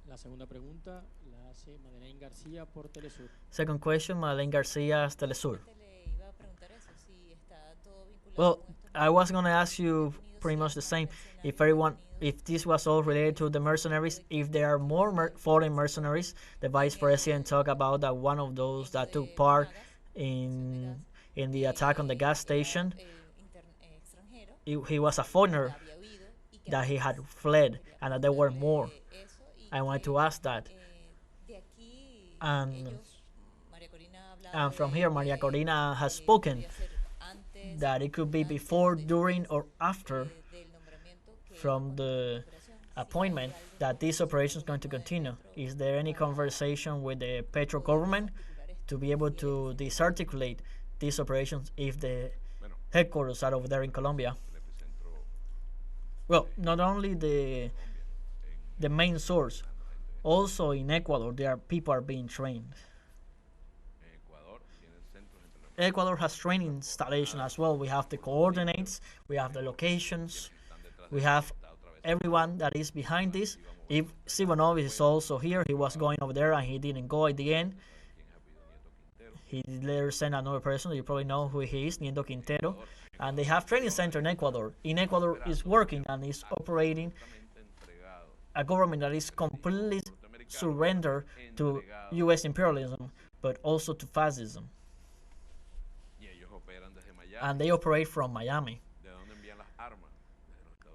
La segunda pregunta la hace Madeleine García por telesur. Second question, Madeleine Garcia, telesur. Well, I was going to ask you pretty much the same. If this was all related to the mercenaries, if there are more foreign mercenaries, the vice president talked about that one of those that took part in the attack on the gas station, he was a foreigner that he had fled, and that there were more. I wanted to ask that, and from here, Maria Corina has spoken that it could be before, during, or after from the appointment that this operation is going to continue. Is there any conversation with the Petro government to be able to disarticulate these operations if the headquarters are over there in Colombia? Well, not only the main source, also in Ecuador, people are being trained. Ecuador has training installation as well. We have the coordinates, we have the locations, we have everyone that is behind this. If Sivanov is also here, he was going over there and he didn't go at the end. He later sent another person. You probably know who he is, Nieto Quintero. And they have training center in Ecuador. In Ecuador is working and is operating a government that is completely surrendered to U.S. imperialism, but also to fascism. And they operate from Miami.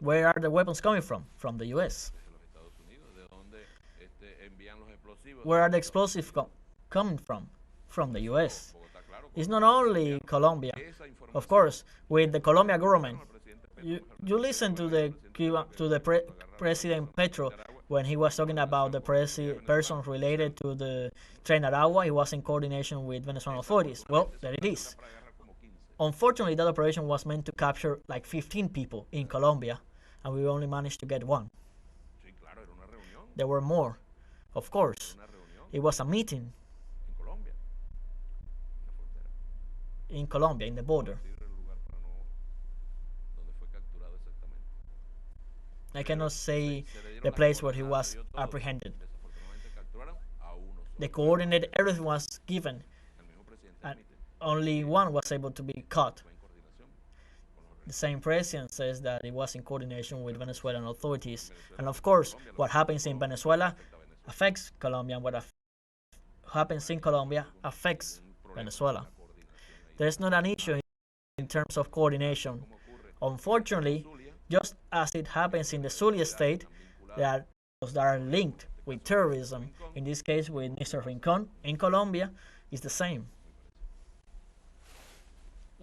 Where are the weapons coming from? From the U.S. Where are the explosives coming from? From the U.S. It's not only Colombia. Of course, with the Colombia government, you listen to the President Petro when he was talking about the person related to the Tren Aragua. He was in coordination with Venezuelan authorities. Well, there it is. Unfortunately, that operation was meant to capture like 15 people in Colombia, and we only managed to get one. There were more, of course. It was a meeting in Colombia, in the border. I cannot say the place where he was apprehended. The coordinate, everything was given, and only one was able to be caught. The same president says that it was in coordination with Venezuelan authorities. And of course, what happens in Venezuela affects Colombia, and what happens in Colombia affects Venezuela. There's not an issue in terms of coordination. Unfortunately, just as it happens in the Zulia state, that are linked with terrorism, in this case with Mr. Rincon, in Colombia, is the same.